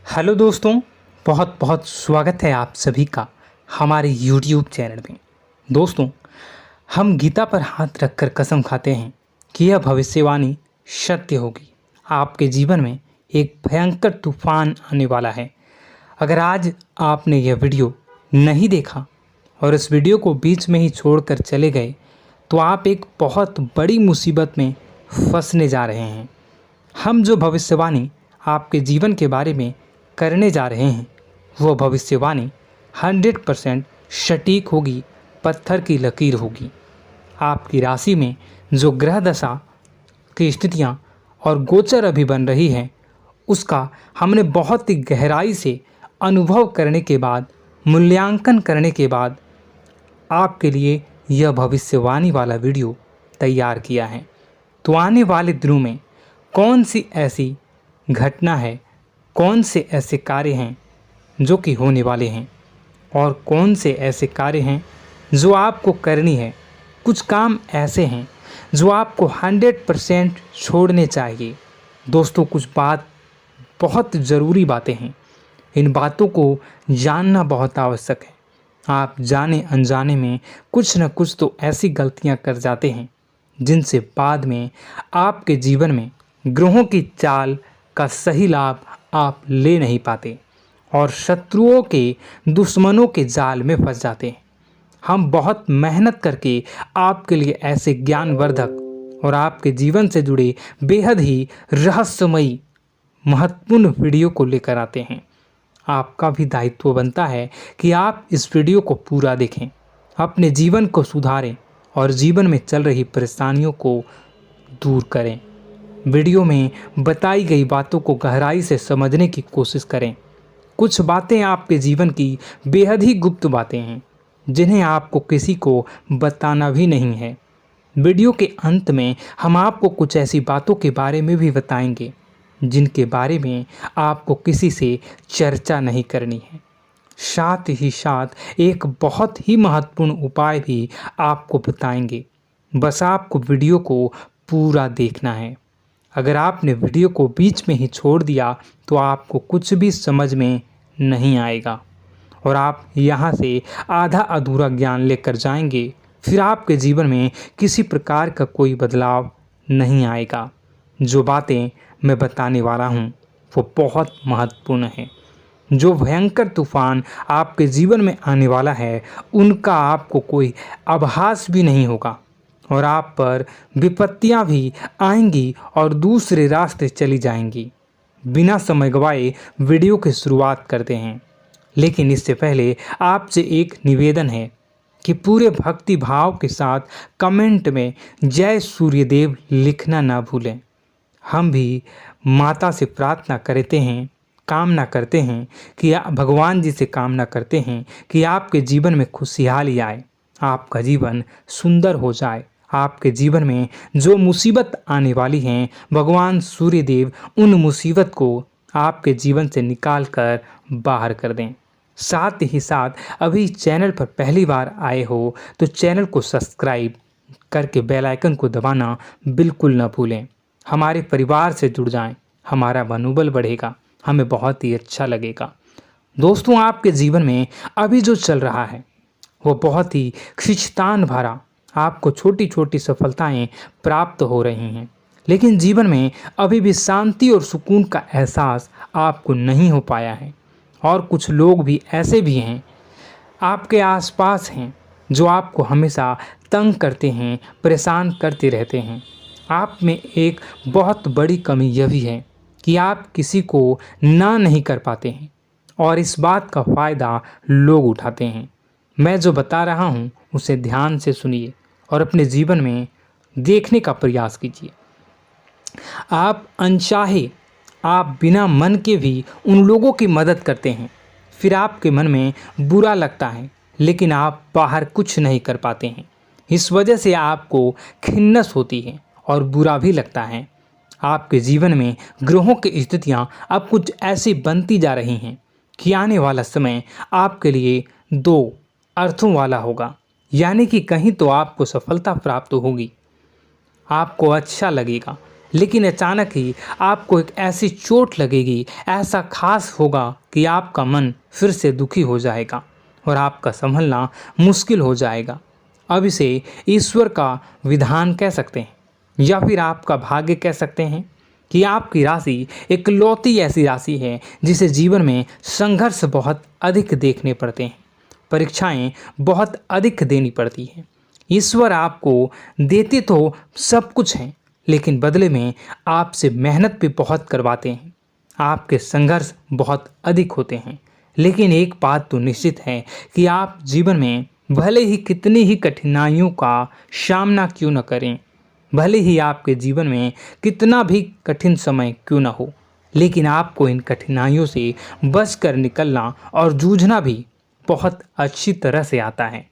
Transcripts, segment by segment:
Hello दोस्तों, बहुत बहुत स्वागत है आप सभी का हमारे YouTube चैनल में। दोस्तों, हम गीता पर हाथ रखकर कसम खाते हैं कि यह भविष्यवाणी सत्य होगी। आपके जीवन में एक भयंकर तूफान आने वाला है। अगर आज आपने यह वीडियो नहीं देखा और इस वीडियो को बीच में ही छोड़कर चले गए तो आप एक बहुत बड़ी मुसीबत में फंसने जा रहे हैं। हम जो भविष्यवाणी आपके जीवन के बारे में करने जा रहे हैं वो भविष्यवाणी 100% सटीक होगी, पत्थर की लकीर होगी। आपकी राशि में जो ग्रह दशा की स्थितियां और गोचर अभी बन रही है उसका हमने बहुत ही गहराई से अनुभव करने के बाद, मूल्यांकन करने के बाद आपके लिए यह भविष्यवाणी वाला वीडियो तैयार किया है। तो आने वाले दिनों में कौन सी ऐसी घटना है, कौन से ऐसे कार्य हैं जो कि होने वाले हैं और कौन से ऐसे कार्य हैं जो आपको करनी है। कुछ काम ऐसे हैं जो आपको 100% छोड़ने चाहिए। दोस्तों, कुछ बात बहुत ज़रूरी बातें हैं। इन बातों को जानना बहुत आवश्यक है। आप जाने अनजाने में कुछ न कुछ तो ऐसी गलतियां कर जाते हैं जिनसे बाद में आपके जीवन में ग्रहों की चाल का सही लाभ आप ले नहीं पाते और शत्रुओं के, दुश्मनों के जाल में फंस जाते हैं। हम बहुत मेहनत करके आपके लिए ऐसे ज्ञानवर्धक और आपके जीवन से जुड़े बेहद ही रहस्यमयी महत्वपूर्ण वीडियो को लेकर आते हैं। आपका भी दायित्व बनता है कि आप इस वीडियो को पूरा देखें, अपने जीवन को सुधारें और जीवन में चल रही परेशानियों को दूर करें। वीडियो में बताई गई बातों को गहराई से समझने की कोशिश करें। कुछ बातें आपके जीवन की बेहद ही गुप्त बातें हैं जिन्हें आपको किसी को बताना भी नहीं है। वीडियो के अंत में हम आपको कुछ ऐसी बातों के बारे में भी बताएंगे जिनके बारे में आपको किसी से चर्चा नहीं करनी है। साथ ही साथ एक बहुत ही महत्वपूर्ण उपाय भी आपको बताएंगे। बस आपको वीडियो को पूरा देखना है। अगर आपने वीडियो को बीच में ही छोड़ दिया तो आपको कुछ भी समझ में नहीं आएगा और आप यहाँ से आधा अधूरा ज्ञान लेकर जाएंगे। फिर आपके जीवन में किसी प्रकार का कोई बदलाव नहीं आएगा। जो बातें मैं बताने वाला हूँ वो बहुत महत्वपूर्ण है। जो भयंकर तूफान आपके जीवन में आने वाला है उनका आपको कोई आभास भी नहीं होगा और आप पर विपत्तियां भी आएंगी और दूसरे रास्ते चली जाएंगी। बिना समय गवाए वीडियो की शुरुआत करते हैं, लेकिन इससे पहले आपसे एक निवेदन है कि पूरे भक्ति भाव के साथ कमेंट में जय सूर्यदेव लिखना ना भूलें। हम भी माता से प्रार्थना करते हैं, कामना करते हैं कि भगवान जी से कामना करते हैं कि आपके जीवन में खुशहाली आए, आपका जीवन सुंदर हो जाए। आपके जीवन में जो मुसीबत आने वाली हैं भगवान सूर्यदेव उन मुसीबत को आपके जीवन से निकाल कर बाहर कर दें। साथ ही साथ अभी चैनल पर पहली बार आए हो तो चैनल को सब्सक्राइब करके बेल आइकन को दबाना बिल्कुल न भूलें। हमारे परिवार से जुड़ जाएं, हमारा मनोबल बढ़ेगा, हमें बहुत ही अच्छा लगेगा। दोस्तों, आपके जीवन में अभी जो चल रहा है वो बहुत ही खींचतान भरा, आपको छोटी छोटी सफलताएं प्राप्त हो रही हैं, लेकिन जीवन में अभी भी शांति और सुकून का एहसास आपको नहीं हो पाया है। और कुछ लोग भी ऐसे भी हैं आपके आसपास हैं जो आपको हमेशा तंग करते हैं, परेशान करते रहते हैं। आप में एक बहुत बड़ी कमी यह भी है कि आप किसी को ना नहीं कर पाते हैं और इस बात का फ़ायदा लोग उठाते हैं। मैं जो बता रहा हूँ उसे ध्यान से सुनिए और अपने जीवन में देखने का प्रयास कीजिए। आप अनचाहे, आप बिना मन के भी उन लोगों की मदद करते हैं, फिर आपके मन में बुरा लगता है लेकिन आप बाहर कुछ नहीं कर पाते हैं। इस वजह से आपको खिन्नस होती है और बुरा भी लगता है। आपके जीवन में ग्रहों की स्थितियाँ अब कुछ ऐसी बनती जा रही हैं कि आने वाला समय आपके लिए दो अर्थों वाला होगा। यानी कि कहीं तो आपको सफलता प्राप्त होगी, आपको अच्छा लगेगा लेकिन अचानक ही आपको एक ऐसी चोट लगेगी, ऐसा खास होगा कि आपका मन फिर से दुखी हो जाएगा और आपका संभलना मुश्किल हो जाएगा। अब इसे ईश्वर का विधान कह सकते हैं या फिर आपका भाग्य कह सकते हैं कि आपकी राशि इकलौती ऐसी राशि है जिसे जीवन में संघर्ष बहुत अधिक देखने पड़ते हैं, परीक्षाएं बहुत अधिक देनी पड़ती हैं। ईश्वर आपको देते तो सब कुछ हैं, लेकिन बदले में आपसे मेहनत भी बहुत करवाते हैं। आपके संघर्ष बहुत अधिक होते हैं, लेकिन एक बात तो निश्चित है कि आप जीवन में भले ही कितनी ही कठिनाइयों का सामना क्यों न करें, भले ही आपके जीवन में कितना भी कठिन समय क्यों न हो, लेकिन आपको इन कठिनाइयों से बच कर निकलना और जूझना भी बहुत अच्छी तरह से आता है।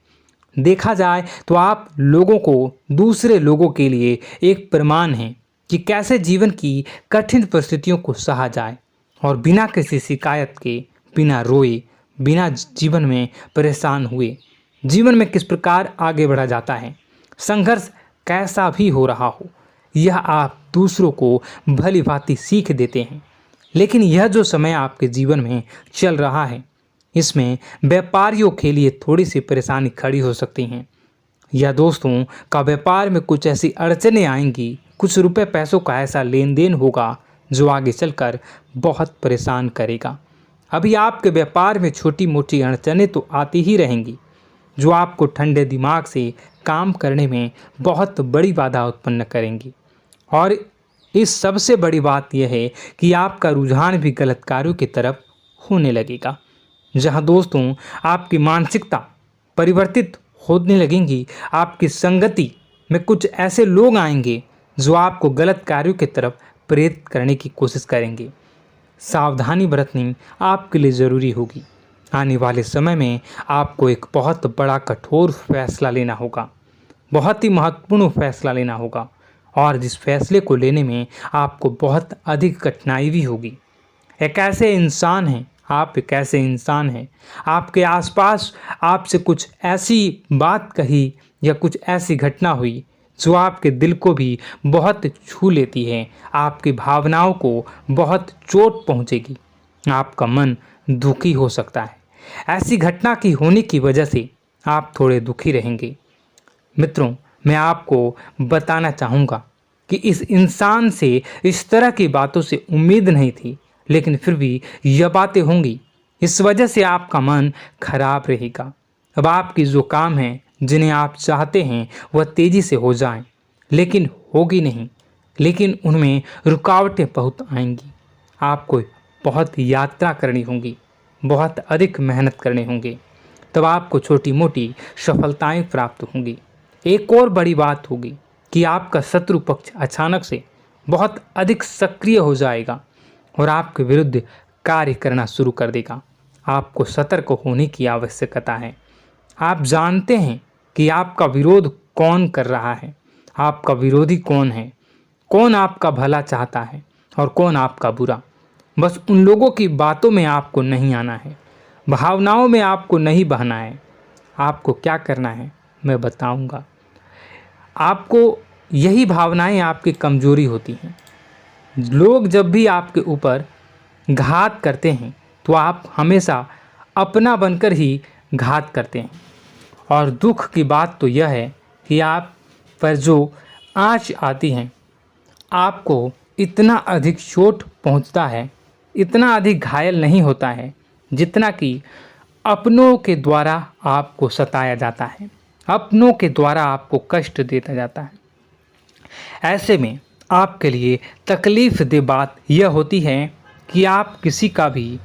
देखा जाए तो आप लोगों को दूसरे लोगों के लिए एक प्रमाण हैं कि कैसे जीवन की कठिन परिस्थितियों को सहा जाए और बिना किसी शिकायत के, बिना रोए, बिना जीवन में परेशान हुए जीवन में किस प्रकार आगे बढ़ा जाता है। संघर्ष कैसा भी हो रहा हो, यह आप दूसरों को भली भांति सीख देते हैं। लेकिन यह जो समय आपके जीवन में चल रहा है, इसमें व्यापारियों के लिए थोड़ी सी परेशानी खड़ी हो सकती हैं, या दोस्तों का व्यापार में कुछ ऐसी अड़चनें आएंगी, कुछ रुपए पैसों का ऐसा लेन देन होगा जो आगे चलकर बहुत परेशान करेगा। अभी आपके व्यापार में छोटी मोटी अड़चनें तो आती ही रहेंगी, जो आपको ठंडे दिमाग से काम करने में बहुत बड़ी बाधा उत्पन्न करेंगी। और इस सबसे बड़ी बात यह है कि आपका रुझान भी गलत कार्यों की तरफ होने लगेगा, जहां दोस्तों आपकी मानसिकता परिवर्तित होने लगेंगी। आपकी संगति में कुछ ऐसे लोग आएंगे जो आपको गलत कार्यों की तरफ प्रेरित करने की कोशिश करेंगे। सावधानी बरतनी आपके लिए ज़रूरी होगी। आने वाले समय में आपको एक बहुत बड़ा कठोर फैसला लेना होगा, बहुत ही महत्वपूर्ण फैसला लेना होगा, और जिस फैसले को लेने में आपको बहुत अधिक कठिनाई भी होगी। एक ऐसे इंसान हैं, आप एक ऐसे इंसान हैं, आपके आसपास आपसे कुछ ऐसी बात कही या कुछ ऐसी घटना हुई जो आपके दिल को भी बहुत छू लेती है, आपकी भावनाओं को बहुत चोट पहुंचेगी, आपका मन दुखी हो सकता है। ऐसी घटना की होने की वजह से आप थोड़े दुखी रहेंगे। मित्रों, मैं आपको बताना चाहूँगा कि इस इंसान से इस तरह की बातों से उम्मीद नहीं थी, लेकिन फिर भी यह बातें होंगी। इस वजह से आपका मन खराब रहेगा। अब आपकी जो काम है, जिन्हें आप चाहते हैं वह तेज़ी से हो जाएं, लेकिन होगी नहीं, लेकिन उनमें रुकावटें बहुत आएंगी। आपको बहुत यात्रा करनी होगी, बहुत अधिक मेहनत करने होंगे, तब आपको छोटी मोटी सफलताएं प्राप्त होंगी। एक और बड़ी बात होगी कि आपका शत्रु पक्ष अचानक से बहुत अधिक सक्रिय हो जाएगा और आपके विरुद्ध कार्य करना शुरू कर देगा। आपको सतर्क होने की आवश्यकता है। आप जानते हैं कि आपका विरोध कौन कर रहा है, आपका विरोधी कौन है, कौन आपका भला चाहता है और कौन आपका बुरा। बस उन लोगों की बातों में आपको नहीं आना है, भावनाओं में आपको नहीं बहना है। आपको क्या करना है मैं बताऊंगा। आपको यही भावनाएं आपकी कमजोरी होती हैं। लोग जब भी आपके ऊपर घात करते हैं तो आप हमेशा अपना बनकर ही घात करते हैं। और दुख की बात तो यह है कि आप पर जो आँच आती है, आपको इतना अधिक चोट पहुंचता है, इतना अधिक घायल नहीं होता है जितना कि अपनों के द्वारा आपको सताया जाता है, अपनों के द्वारा आपको कष्ट देता जाता है। ऐसे में आपके लिए तकलीफ दे बात यह होती है कि आप किसी का भी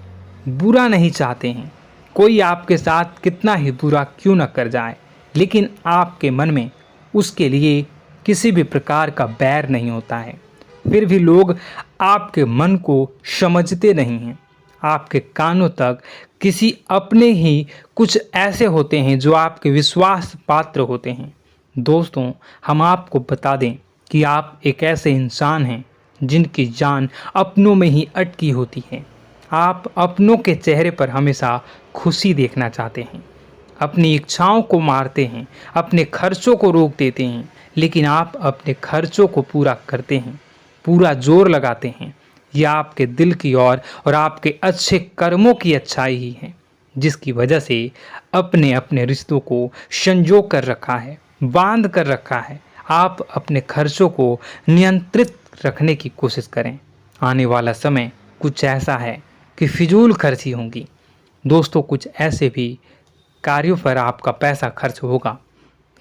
बुरा नहीं चाहते हैं। कोई आपके साथ कितना ही बुरा क्यों न कर जाए, लेकिन आपके मन में उसके लिए किसी भी प्रकार का बैर नहीं होता है। फिर भी लोग आपके मन को समझते नहीं हैं। आपके कानों तक किसी अपने ही कुछ ऐसे होते हैं जो आपके विश्वास पात्र होते हैं। दोस्तों, हम आपको बता दें कि आप एक ऐसे इंसान हैं जिनकी जान अपनों में ही अटकी होती है। आप अपनों के चेहरे पर हमेशा खुशी देखना चाहते हैं, अपनी इच्छाओं को मारते हैं, अपने खर्चों को रोक देते हैं, लेकिन आप अपने खर्चों को पूरा करते हैं। पूरा जोर लगाते हैं, यह आपके दिल की और आपके अच्छे कर्मों की अच्छाई ही है, जिसकी वजह से अपने अपने रिश्तों को संजो कर रखा है, बांध कर रखा है। आप अपने खर्चों को नियंत्रित रखने की कोशिश करें। आने वाला समय कुछ ऐसा है कि फिजूल खर्ची होंगी। दोस्तों, कुछ ऐसे भी कार्यों पर आपका पैसा खर्च होगा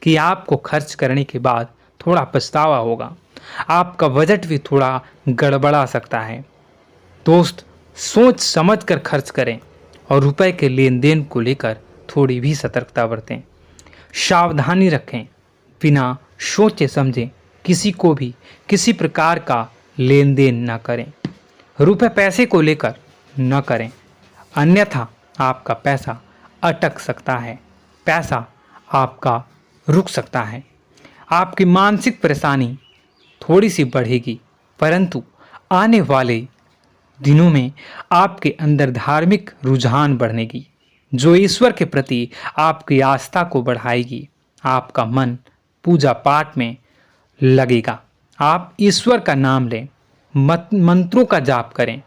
कि आपको खर्च करने के बाद थोड़ा पछतावा होगा। आपका बजट भी थोड़ा गड़बड़ा सकता है। दोस्त, सोच समझ कर खर्च करें और रुपए के लेन देन को लेकर थोड़ी भी सतर्कता बरतें। सावधानी रखें, बिना सोचे समझे किसी को भी किसी प्रकार का लेन देन न करें। रुपए पैसे को लेकर न करें, अन्यथा आपका पैसा अटक सकता है, पैसा आपका रुक सकता है। आपकी मानसिक परेशानी थोड़ी सी बढ़ेगी, परंतु आने वाले दिनों में आपके अंदर धार्मिक रुझान बढ़नेगी, जो ईश्वर के प्रति आपकी आस्था को बढ़ाएगी। आपका मन पूजा पाठ में लगेगा। आप ईश्वर का नाम लें, मंत्रों का जाप करें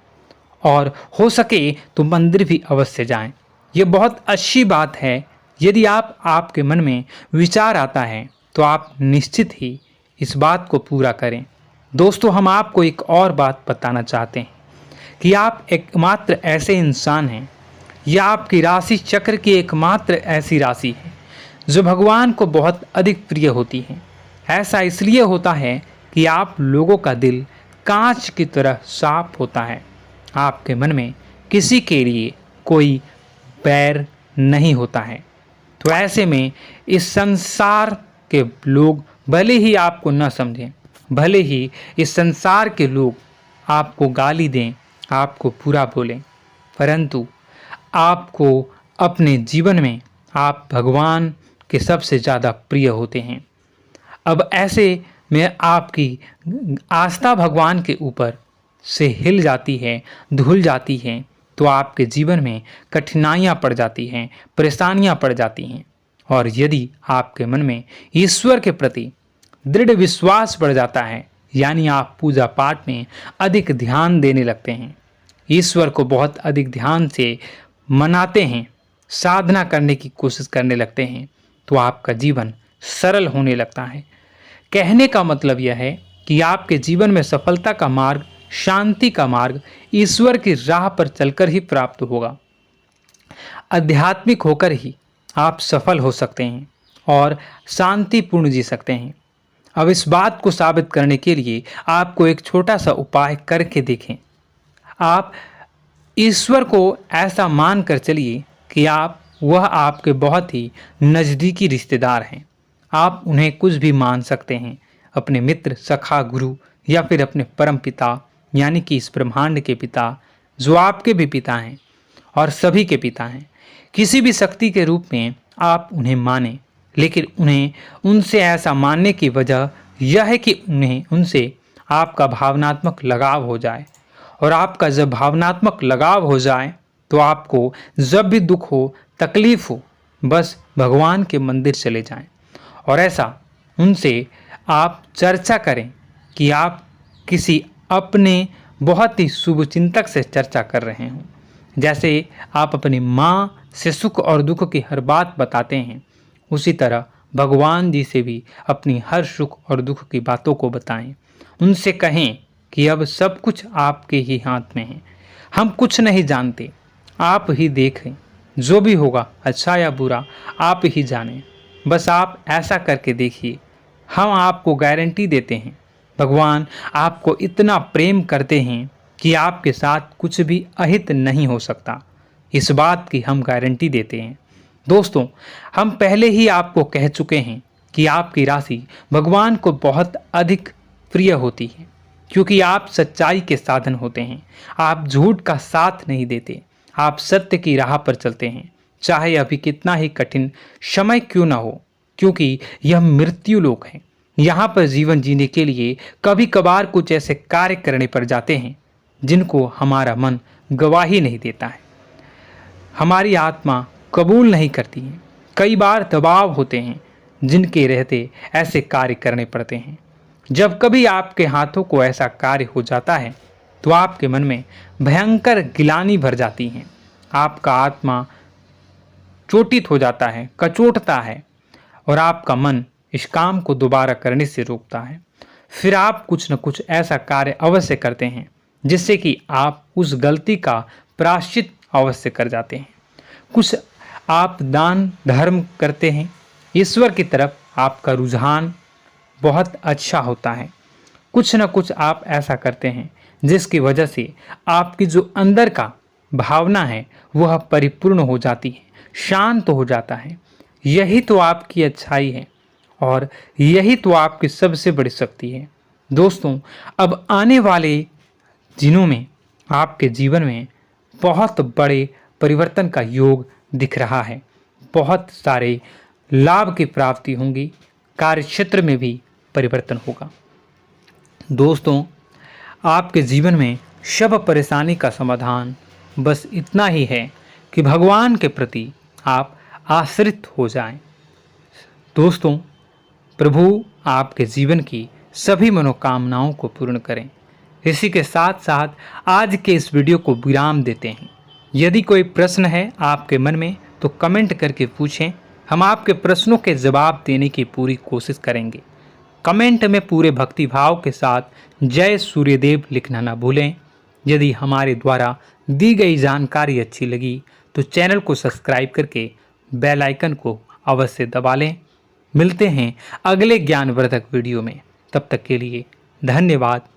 और हो सके तो मंदिर भी अवश्य जाएं। ये बहुत अच्छी बात है। यदि आपके मन में विचार आता है तो आप निश्चित ही इस बात को पूरा करें। दोस्तों, हम आपको एक और बात बताना चाहते हैं कि आप एकमात्र ऐसे इंसान हैं, यह आपकी राशि चक्र की एकमात्र ऐसी राशि है जो भगवान को बहुत अधिक प्रिय होती है। ऐसा इसलिए होता है कि आप लोगों का दिल कांच की तरह साफ होता है। आपके मन में किसी के लिए कोई बैर नहीं होता है। तो ऐसे में इस संसार के लोग भले ही आपको न समझें, भले ही इस संसार के लोग आपको गाली दें, आपको बुरा बोलें, परंतु आपको अपने जीवन में आप भगवान के सबसे ज़्यादा प्रिय होते हैं। अब ऐसे में आपकी आस्था भगवान के ऊपर से हिल जाती है, धुल जाती है, तो आपके जीवन में कठिनाइयाँ पड़ जाती हैं, परेशानियाँ पड़ जाती हैं। और यदि आपके मन में ईश्वर के प्रति दृढ़ विश्वास बढ़ जाता है, यानी आप पूजा पाठ में अधिक ध्यान देने लगते हैं, ईश्वर को बहुत अधिक ध्यान से मनाते हैं, साधना करने की कोशिश करने लगते हैं, तो आपका जीवन सरल होने लगता है। कहने का मतलब यह है कि आपके जीवन में सफलता का मार्ग, शांति का मार्ग ईश्वर की राह पर चलकर ही प्राप्त होगा। आध्यात्मिक होकर ही आप सफल हो सकते हैं और शांतिपूर्ण जी सकते हैं। अब इस बात को साबित करने के लिए आपको एक छोटा सा उपाय करके देखें। आप ईश्वर को ऐसा मान कर चलिए कि वह आपके बहुत ही नज़दीकी रिश्तेदार हैं। आप उन्हें कुछ भी मान सकते हैं, अपने मित्र, सखा, गुरु या फिर अपने परम पिता, यानी कि इस ब्रह्मांड के पिता, जो आपके भी पिता हैं और सभी के पिता हैं। किसी भी शक्ति के रूप में आप उन्हें मानें, लेकिन उन्हें उनसे ऐसा मानने की वजह यह है कि उनसे आपका भावनात्मक लगाव हो जाए। और आपका जब भावनात्मक लगाव हो जाए तो आपको जब भी दुख हो, तकलीफ हो, बस भगवान के मंदिर चले जाएं और ऐसा उनसे आप चर्चा करें कि आप किसी अपने बहुत ही शुभचिंतक से चर्चा कर रहे हों। जैसे आप अपनी माँ से सुख और दुख की हर बात बताते हैं, उसी तरह भगवान जी से भी अपनी हर सुख और दुख की बातों को बताएं। उनसे कहें कि अब सब कुछ आपके ही हाथ में है, हम कुछ नहीं जानते, आप ही देखें, जो भी होगा अच्छा या बुरा आप ही जानें। बस आप ऐसा करके देखिए, हम आपको गारंटी देते हैं भगवान आपको इतना प्रेम करते हैं कि आपके साथ कुछ भी अहित नहीं हो सकता। इस बात की हम गारंटी देते हैं। दोस्तों, हम पहले ही आपको कह चुके हैं कि आपकी राशि भगवान को बहुत अधिक प्रिय होती है, क्योंकि आप सच्चाई के साधन होते हैं। आप झूठ का साथ नहीं देते, आप सत्य की राह पर चलते हैं, चाहे अभी कितना ही कठिन समय क्यों ना हो, क्योंकि यह मृत्यु लोक है। यहाँ पर जीवन जीने के लिए कभी कभार कुछ ऐसे कार्य करने पड़ जाते हैं जिनको हमारा मन गवाही नहीं देता है, हमारी आत्मा कबूल नहीं करती है। कई बार दबाव होते हैं जिनके रहते ऐसे कार्य करने पड़ते हैं। जब कभी आपके हाथों को ऐसा कार्य हो जाता है तो आपके मन में भयंकर गिलानी भर जाती है। आपका आत्मा चोटित हो जाता है, कचोटता है और आपका मन इस काम को दोबारा करने से रोकता है। फिर आप कुछ न कुछ ऐसा कार्य अवश्य करते हैं जिससे कि आप उस गलती का प्रायश्चित अवश्य कर जाते हैं। कुछ आप दान धर्म करते हैं। ईश्वर की तरफ आपका रुझान बहुत अच्छा होता है। कुछ न कुछ आप ऐसा करते हैं जिसकी वजह से आपकी जो अंदर का भावना है वह परिपूर्ण हो जाती है, शांत हो जाता है। यही तो आपकी अच्छाई है और यही तो आपकी सबसे बड़ी शक्ति है। दोस्तों, अब आने वाले दिनों में आपके जीवन में बहुत बड़े परिवर्तन का योग दिख रहा है। बहुत सारे लाभ की प्राप्ति होंगी, कार्यक्षेत्र में भी परिवर्तन होगा। दोस्तों, आपके जीवन में सब परेशानी का समाधान बस इतना ही है कि भगवान के प्रति आप आश्रित हो जाएं। दोस्तों, प्रभु आपके जीवन की सभी मनोकामनाओं को पूर्ण करें। इसी के साथ साथ आज के इस वीडियो को विराम देते हैं। यदि कोई प्रश्न है आपके मन में तो कमेंट करके पूछें, हम आपके प्रश्नों के जवाब देने की पूरी कोशिश करेंगे। कमेंट में पूरे भक्तिभाव के साथ जय सूर्यदेव लिखना ना भूलें। यदि हमारे द्वारा दी गई जानकारी अच्छी लगी तो चैनल को सब्सक्राइब करके बेल आइकन को अवश्य दबा लें। मिलते हैं अगले ज्ञानवर्धक वीडियो में। तब तक के लिए धन्यवाद।